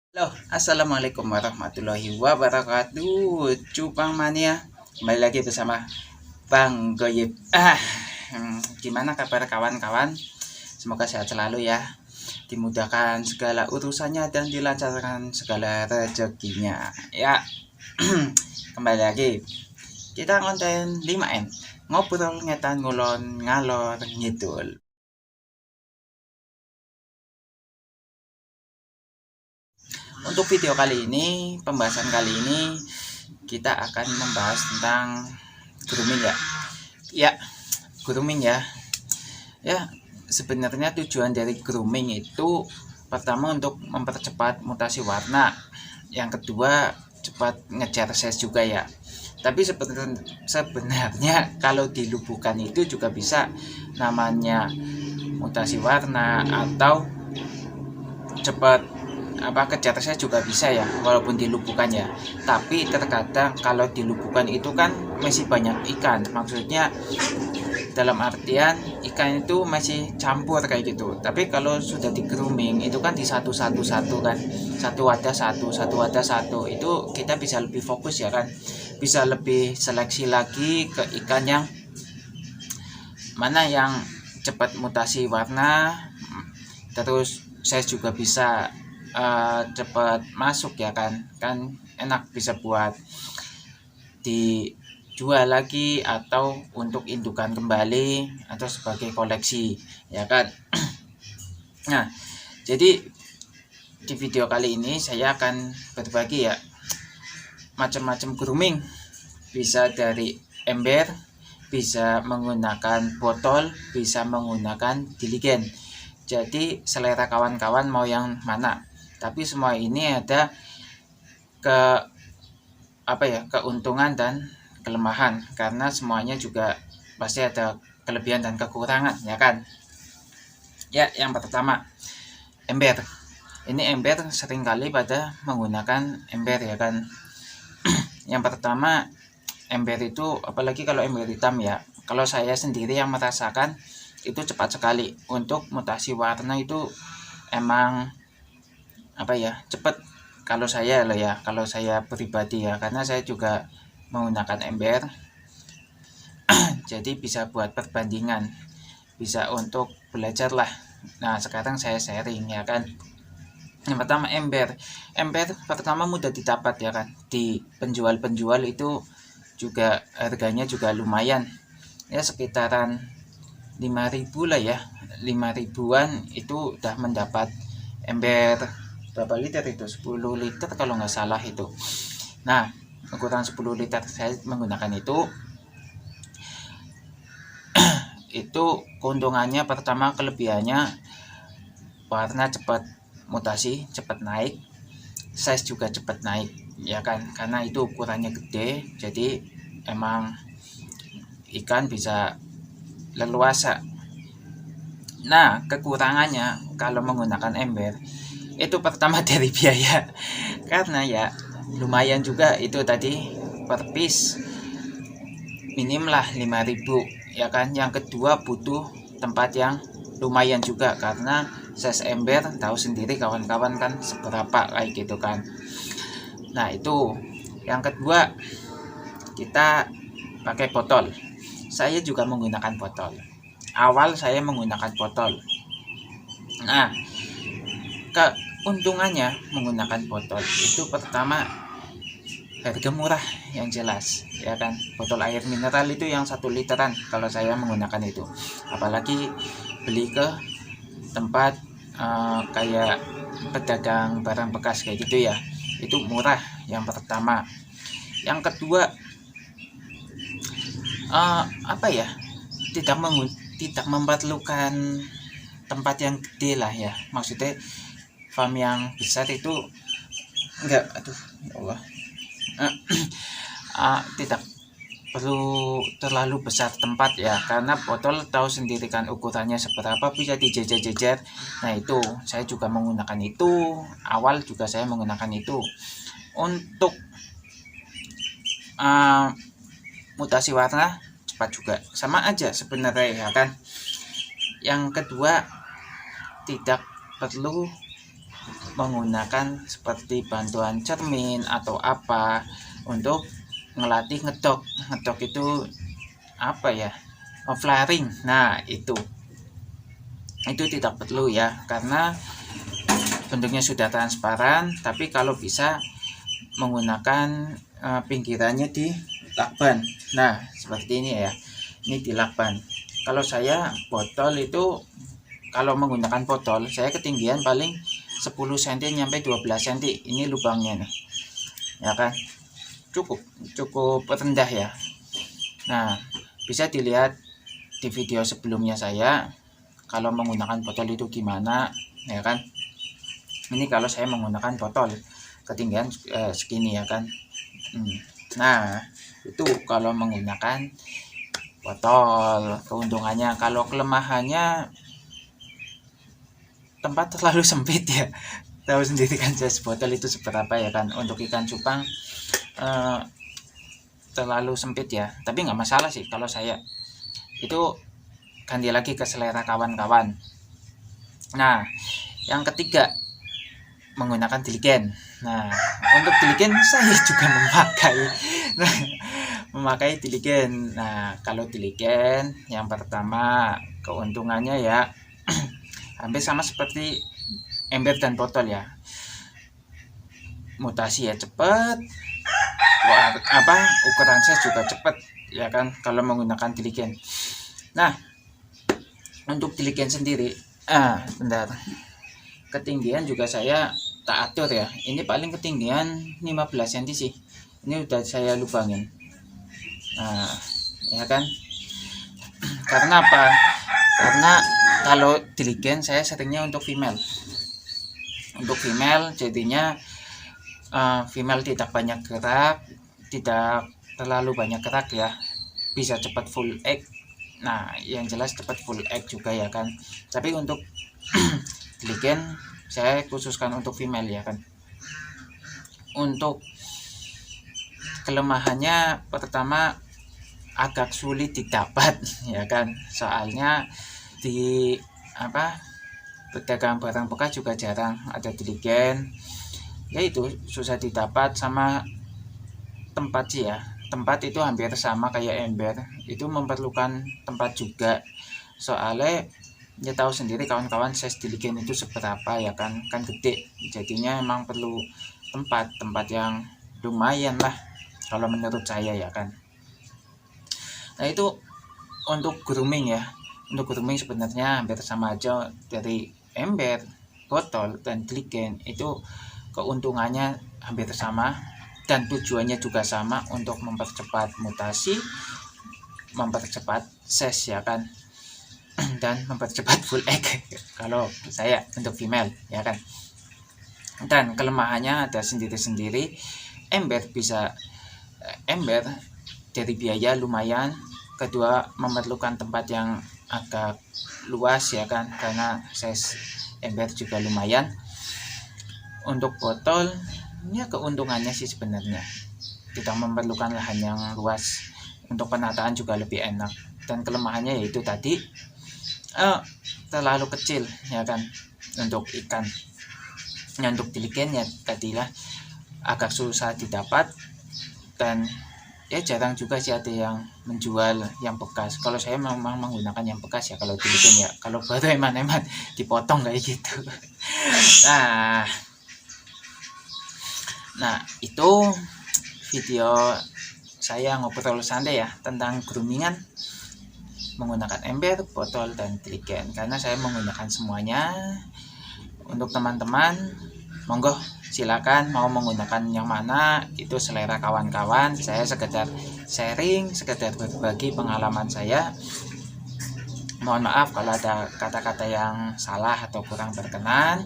Halo, assalamualaikum warahmatullahi wabarakatuh. Cupang mania, kembali lagi bersama Bang Goyib. Gimana kabar kawan-kawan? Semoga sehat selalu ya, dimudahkan segala urusannya dan dilancarkan segala rezekinya. Ya, kembali lagi. Kita konten 5M, ngobrol ngetan ngulon ngalor ngidul. Untuk video kali ini, pembahasan kali ini kita akan membahas tentang grooming ya. Ya, grooming ya. Ya, sebenarnya tujuan dari grooming itu pertama untuk mempercepat mutasi warna. Yang kedua, cepat ngejar size juga ya. Tapi sebenarnya kalau dilubuhkan itu juga bisa, namanya mutasi warna atau cepat kejar saya juga bisa ya, walaupun dilumpuhkan ya. Tapi terkadang kalau dilumpuhkan itu kan masih banyak ikan, maksudnya dalam artian ikan itu masih campur kayak gitu. Tapi kalau sudah di grooming itu kan di satu kan, satu wadah satu, itu kita bisa lebih fokus ya kan, bisa lebih seleksi lagi ke ikan yang mana yang cepat mutasi warna, terus saya juga bisa cepat masuk ya kan enak, bisa buat dijual lagi atau untuk indukan kembali atau sebagai koleksi ya kan. Nah, jadi di video kali ini saya akan berbagi ya macam-macam grooming, bisa dari ember, bisa menggunakan botol, bisa menggunakan diligen. Jadi selera kawan-kawan mau yang mana, tapi semua ini ada keuntungan dan kelemahan, karena semuanya juga pasti ada kelebihan dan kekurangan ya kan. Ya, yang pertama ember. Ini ember seringkali pada menggunakan ember ya kan. Yang pertama, ember itu apalagi kalau ember hitam ya, kalau saya sendiri yang merasakan itu cepat sekali untuk mutasi warna, itu emang cepat kalau saya pribadi ya, karena saya juga menggunakan ember. Jadi bisa buat perbandingan, bisa untuk belajar lah. Nah, sekarang saya sharing ya kan. Yang pertama ember pertama mudah didapat ya kan, di penjual itu juga harganya juga lumayan ya, sekitaran 5.000 lah ya, 5.000-an itu udah mendapat ember. Berapa liter itu? 10 liter kalau nggak salah itu. Nah, ukuran 10 liter saya menggunakan itu. Itu keuntungannya, pertama kelebihannya warna cepat mutasi, cepat naik, size juga cepat naik ya kan, karena itu ukurannya gede, jadi emang ikan bisa leluasa. Nah, kekurangannya kalau menggunakan ember itu pertama dari biaya, karena ya lumayan juga itu tadi, per piece minim lah 5.000 ya kan. Yang kedua butuh tempat yang lumayan juga, karena size ember tahu sendiri kawan-kawan kan seberapa kayak gitu kan. Nah, itu yang kedua, kita pakai botol. Saya juga menggunakan botol, awal saya menggunakan botol. Nah, keuntungannya menggunakan botol itu pertama harga murah yang jelas ya kan. Botol air mineral itu yang 1 literan kalau saya menggunakan itu, apalagi beli ke tempat kayak pedagang barang bekas kayak gitu ya, itu murah yang pertama. Yang kedua, tidak memerlukan tempat yang gede lah ya, maksudnya farm yang besar itu enggak, ya Allah, tidak perlu terlalu besar tempat ya, karena botol tahu sendiri kan ukurannya seberapa, bisa dijejer-jejer. Nah, itu saya juga menggunakan itu, awal juga saya menggunakan itu untuk mutasi warna cepat juga, sama aja sebenarnya ya kan. Yang kedua, tidak perlu menggunakan seperti bantuan cermin atau apa untuk ngelatih ngedok. Ngedok itu apa ya, flaring. Nah itu tidak perlu ya, karena bentuknya sudah transparan. Tapi kalau bisa menggunakan pinggirannya di lakban. Nah seperti ini ya, ini di lakban. Kalau saya botol itu, kalau menggunakan botol saya ketinggian paling 10 cm sampai 12 cm. Ini lubangnya nih ya kan, cukup rendah ya. Nah bisa dilihat di video sebelumnya saya kalau menggunakan botol itu gimana ya kan. Ini kalau saya menggunakan botol ketinggian segini ya kan. Nah itu kalau menggunakan botol keuntungannya. Kalau kelemahannya tempat terlalu sempit ya, tahu sendiri kan size botol itu seberapa ya kan. Untuk ikan cupang terlalu sempit ya, tapi nggak masalah sih kalau saya. Itu ganti lagi ke selera kawan-kawan. Nah yang ketiga menggunakan diligen. Nah untuk diligen saya juga memakai diligen. Nah kalau diligen yang pertama keuntungannya ya hampir sama seperti ember dan botol ya, mutasi ya cepat, ukuran size juga cepat ya kan kalau menggunakan diligen. Nah untuk diligen sendiri bentar, ketinggian juga saya tak atur ya. Ini paling ketinggian 15 cm sih, ini udah saya lubangin. Nah ya kan, karena apa? Karena kalau diligen saya seringnya untuk female. Untuk female jadinya female tidak banyak gerak, tidak terlalu banyak gerak ya, bisa cepat full egg. Nah yang jelas cepat full egg juga ya kan. Tapi untuk diligen saya khususkan untuk female ya kan. Untuk kelemahannya pertama agak sulit didapat ya kan, soalnya di pedagang barang bekas juga jarang ada diligen, yaitu susah didapat. Sama tempat sih ya, tempat itu hampir sama kayak ember, itu memerlukan tempat juga. Soalnya ya tahu sendiri kawan-kawan, size diligen itu seberapa ya kan gede, jadinya emang perlu tempat yang lumayan lah kalau menurut saya ya kan. Nah itu untuk grooming ya. Untuk grooming sebenarnya hampir sama aja dari ember, botol, dan diligen. Itu keuntungannya hampir sama dan tujuannya juga sama, untuk mempercepat mutasi, mempercepat size ya kan, dan mempercepat full egg kalau saya untuk female ya kan. Dan kelemahannya ada sendiri-sendiri. Ember dari biaya lumayan, kedua memerlukan tempat yang agak luas ya kan, karena size ember juga lumayan. Untuk botol ya keuntungannya sih sebenarnya tidak memerlukan lahan yang luas, untuk penataan juga lebih enak. Dan kelemahannya yaitu tadi terlalu kecil ya kan untuk ikan. Untuk diligen ya tadilah agak susah didapat, dan ya jarang juga sih ada yang menjual yang bekas. Kalau saya memang menggunakan yang bekas ya kalau diligen ya. Kalau baru eman-eman dipotong kayak gitu. Nah itu video saya ngobrol santai ya tentang groomingan menggunakan ember, botol, dan diligen, karena saya menggunakan semuanya. Untuk teman-teman monggo silakan mau menggunakan yang mana, itu selera kawan-kawan. Saya sekedar sharing, sekedar berbagi pengalaman saya. Mohon maaf kalau ada kata-kata yang salah atau kurang berkenan.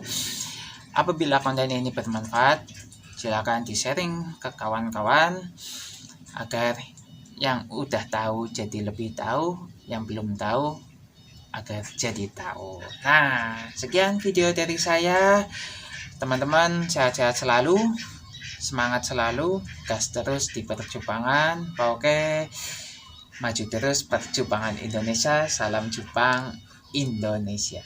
Apabila konten ini bermanfaat, silakan di-sharing ke kawan-kawan agar yang udah tahu jadi lebih tahu, yang belum tahu agar jadi tahu. Nah, sekian video dari saya. Teman-teman sehat-sehat selalu, semangat selalu, gas terus di perjupangan. Oke, maju terus perjupangan Indonesia. Salam Jepang Indonesia.